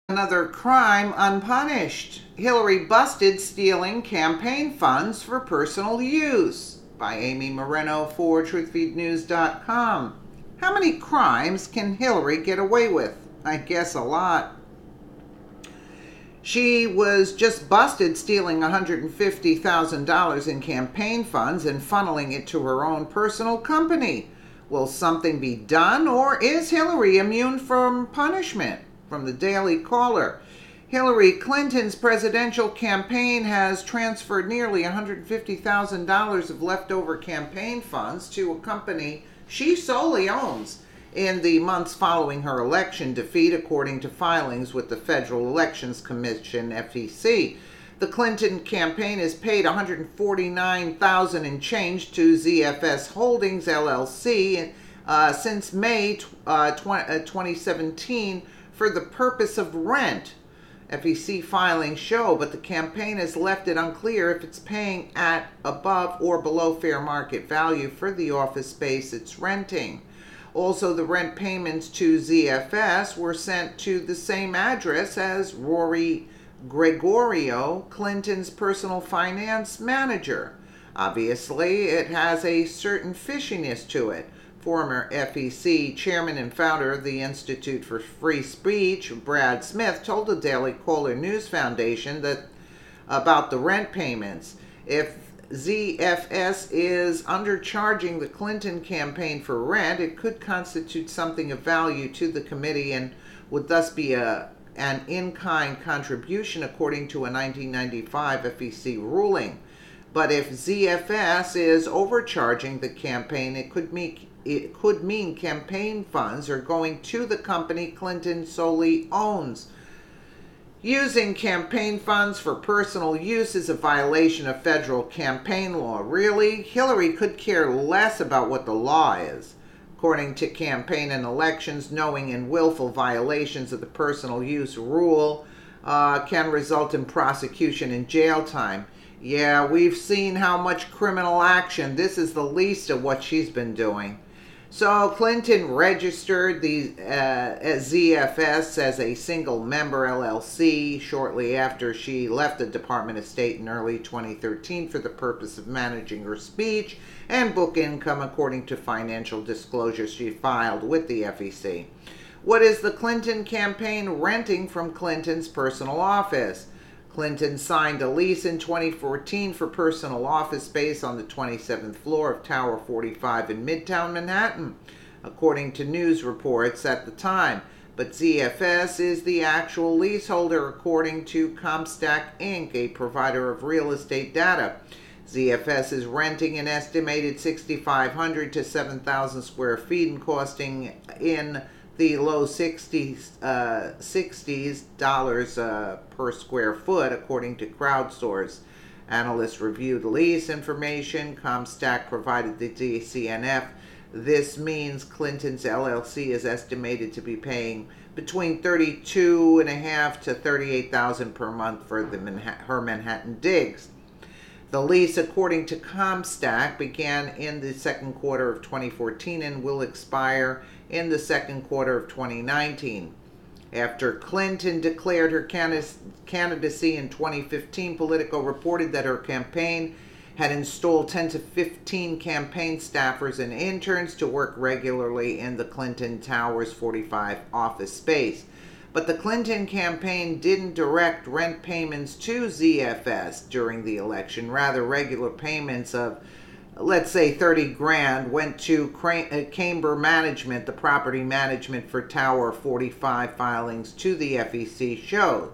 Another crime unpunished. Hillary busted stealing campaign funds for personal use. By Amy Moreno for TruthFeedNews.com. How many crimes can Hillary get away with? I guess a lot. She was just busted stealing $150,000 in campaign funds and funneling it to her own personal company. Will something be done, or is Hillary immune from punishment? From the Daily Caller. Hillary Clinton's presidential campaign has transferred nearly $150,000 of leftover campaign funds to a company she solely owns in the months following her election defeat, according to filings with the Federal Elections Commission, FEC. The Clinton campaign has paid $149,000 and change to ZFS Holdings, LLC, since May 2017 for the purpose of rent. FEC filings show, but the campaign has left it unclear if it's paying at, above, or below fair market value for the office space it's renting. Also, the rent payments to ZFS were sent to the same address as Rory Gregorio, Clinton's personal finance manager. Obviously, it has a certain fishiness to it. Former FEC chairman and founder of the Institute for Free Speech, Brad Smith, told the Daily Caller News Foundation that about the rent payments. If ZFS is undercharging the Clinton campaign for rent, it could constitute something of value to the committee and would thus be an in-kind contribution, according to a 1995 FEC ruling. But if ZFS is overcharging the campaign, it could mean campaign funds are going to the company Clinton solely owns. Using campaign funds for personal use is a violation of federal campaign law. Really? Hillary could care less about what the law is. According to Campaign and Elections, knowing and willful violations of the personal use rule can result in prosecution and jail time. Yeah, we've seen how much criminal action. This is the least of what she's been doing. So Clinton registered the ZFS as a single member LLC shortly after she left the Department of State in early 2013 for the purpose of managing her speech and book income, according to financial disclosures she filed with the FEC. What is the Clinton campaign renting from Clinton's personal office? Clinton signed a lease in 2014 for personal office space on the 27th floor of Tower 45 in Midtown Manhattan, according to news reports at the time. But ZFS is the actual leaseholder, according to Comstock Inc., a provider of real estate data. ZFS is renting an estimated 6,500 to 7,000 square feet and costing in the low 60s dollars per square foot, according to crowdsource. Analysts reviewed lease information. Comstock provided the DCNF. This means Clinton's LLC is estimated to be paying between $32,500 to $38,000 per month for her Manhattan digs. The lease, according to Comstock, began in the second quarter of 2014 and will expire in the second quarter of 2019. After Clinton declared her candidacy in 2015, Politico reported that her campaign had installed 10 to 15 campaign staffers and interns to work regularly in the Clinton Towers 45 office space. But the Clinton campaign didn't direct rent payments to ZFS during the election. Rather, regular payments of, let's say, $30,000 went to Camber Management, the property management for Tower 45 filings to the FEC showed.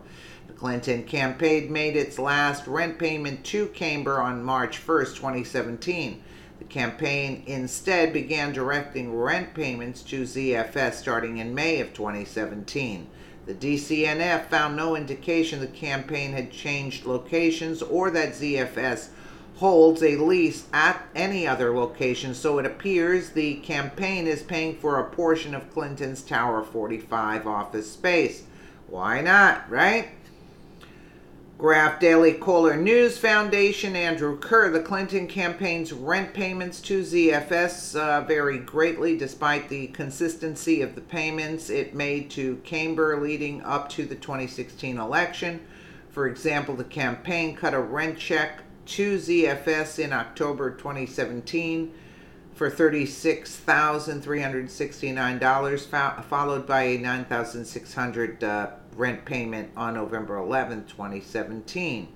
The Clinton campaign made its last rent payment to Camber on March 1st, 2017. The campaign instead began directing rent payments to ZFS starting in May of 2017. The DCNF found no indication the campaign had changed locations or that ZFS holds a lease at any other location, so it appears the campaign is paying for a portion of Clinton's Tower 45 office space. Why not, right? Graph Daily Caller News Foundation, Andrew Kerr. The Clinton campaign's rent payments to ZFS vary greatly despite the consistency of the payments it made to Camber leading up to the 2016 election. For example, the campaign cut a rent check to ZFS in October 2017 for $36,369, followed by a $9,600 rent payment on November 11, 2017.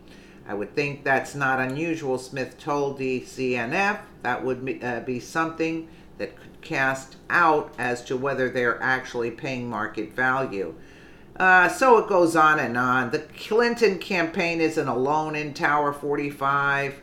I would think that's not unusual, Smith told the CNF. That would be something that could cast out as to whether they're actually paying market value. So it goes on and on. The Clinton campaign isn't alone in Tower 45.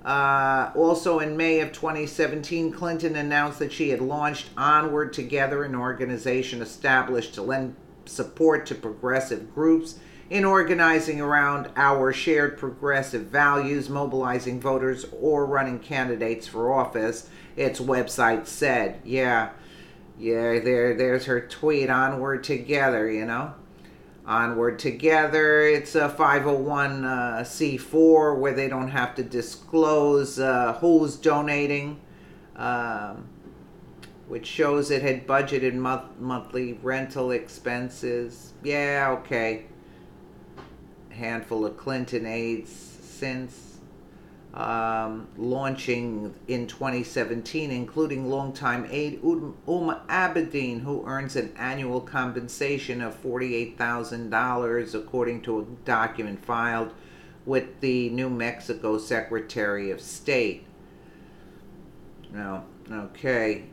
Also in May of 2017, Clinton announced that she had launched Onward Together, an organization established to lend support to progressive groups in organizing around our shared progressive values, mobilizing voters, or running candidates for office, its website said. Yeah, there's her tweet, Onward Together, Onward Together. It's a 501c4 where they don't have to disclose who's donating, which shows it had budgeted monthly rental expenses. Yeah, okay. A handful of Clinton aides since launching in 2017, including longtime aide Abedin, who earns an annual compensation of $48,000, according to a document filed with the New Mexico Secretary of State. No, okay.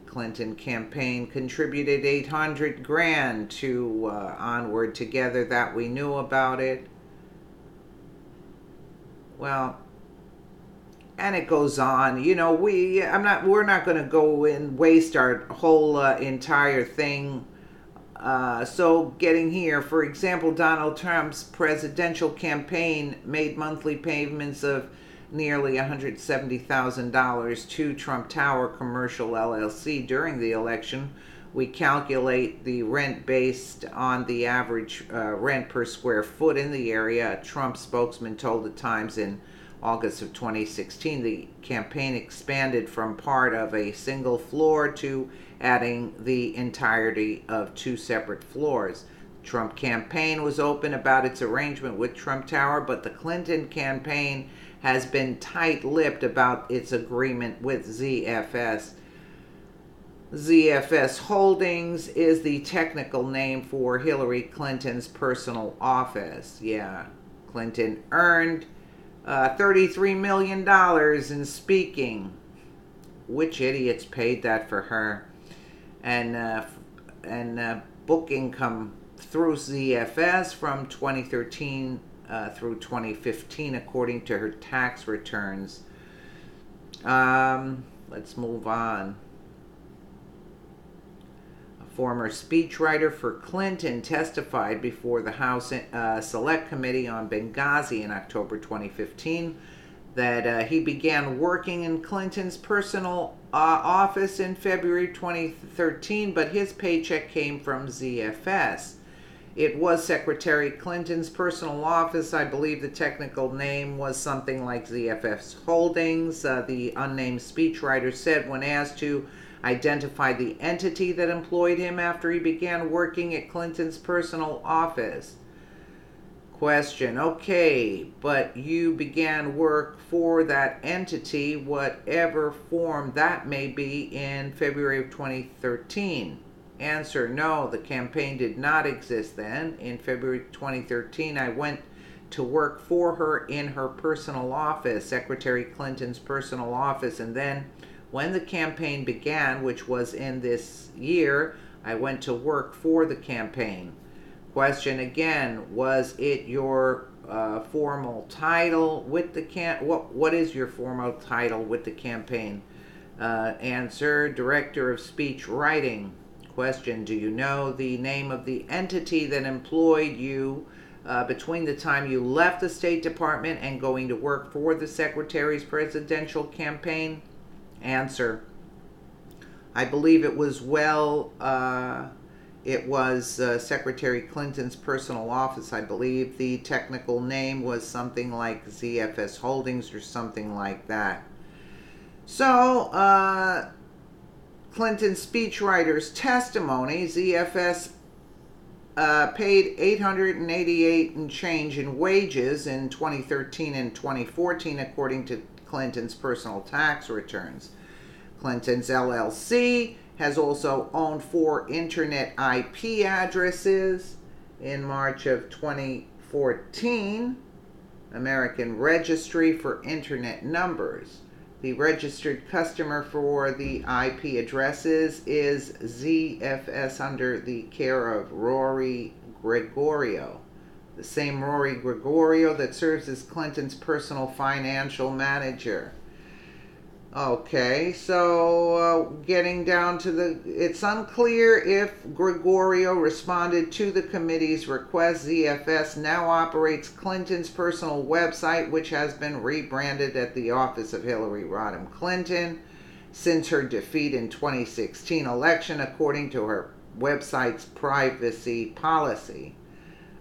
Clinton campaign contributed $800,000 to Onward Together. That we knew about it. Well, and it goes on. We're not going to go and waste our whole entire thing. So getting here, for example, Donald Trump's presidential campaign made monthly payments of nearly $170,000 to Trump Tower Commercial LLC during the election. We calculate the rent based on the average rent per square foot in the area, a Trump spokesman told the Times in August of 2016. The campaign expanded from part of a single floor to adding the entirety of two separate floors. The Trump campaign was open about its arrangement with Trump Tower, but the Clinton campaign has been tight-lipped about its agreement with ZFS. ZFS Holdings is the technical name for Hillary Clinton's personal office. Yeah, Clinton earned $33 million in speaking. Which idiots paid that for her? And book income through ZFS from 2013 through 2015, according to her tax returns. Let's move on. A former speechwriter for Clinton testified before the House Select Committee on Benghazi in October 2015 that he began working in Clinton's personal office in February 2013, but his paycheck came from ZFS. It was Secretary Clinton's personal office. I believe the technical name was something like ZFS Holdings. The unnamed speechwriter said when asked to identify the entity that employed him after he began working at Clinton's personal office. Question: okay, but you began work for that entity, whatever form that may be, in February of 2013. Answer: no, the campaign did not exist then. In February 2013, I went to work for her in her personal office, Secretary Clinton's personal office, and then when the campaign began, which was in this year, I went to work for the campaign. Question again: was it your formal title with the what is your formal title with the campaign? Answer: Director of Speech Writing. Question: do you know the name of the entity that employed you between the time you left the State Department and going to work for the Secretary's presidential campaign? Answer: I believe it was It was Secretary Clinton's personal office. I believe the technical name was something like ZFS Holdings or something like that. So, Clinton's speechwriter's testimony, ZFS paid $888 and change in wages in 2013 and 2014, according to Clinton's personal tax returns. Clinton's LLC has also owned 4 internet IP addresses. In March of 2014, American Registry for Internet Numbers. The registered customer for the IP addresses is ZFS under the care of Rory Gregorio, the same Rory Gregorio that serves as Clinton's personal financial manager. Okay, so getting down to it's unclear if Gregorio responded to the committee's request. ZFS now operates Clinton's personal website, which has been rebranded at the office of Hillary Rodham Clinton since her defeat in 2016 election, according to her website's privacy policy.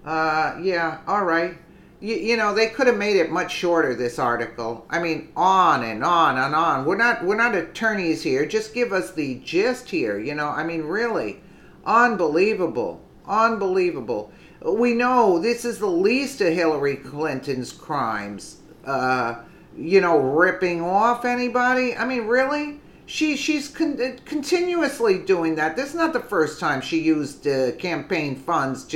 Yeah, all right. You know, they could have made it much shorter, this article. I mean, on and on and on. We're not attorneys here. Just give us the gist here, you know. I mean, really. Unbelievable. Unbelievable. We know this is the least of Hillary Clinton's crimes. You know, ripping off anybody. I mean, really? She's continuously doing that. This is not the first time she used campaign funds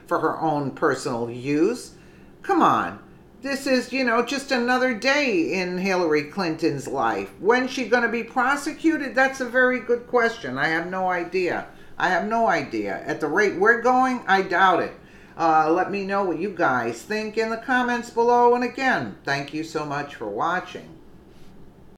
for her own personal use. Come on. This is, you know, just another day in Hillary Clinton's life. When's she going to be prosecuted? That's a very good question. I have no idea. I have no idea. At the rate we're going, I doubt it. Let me know what you guys think in the comments below. And again, thank you so much for watching.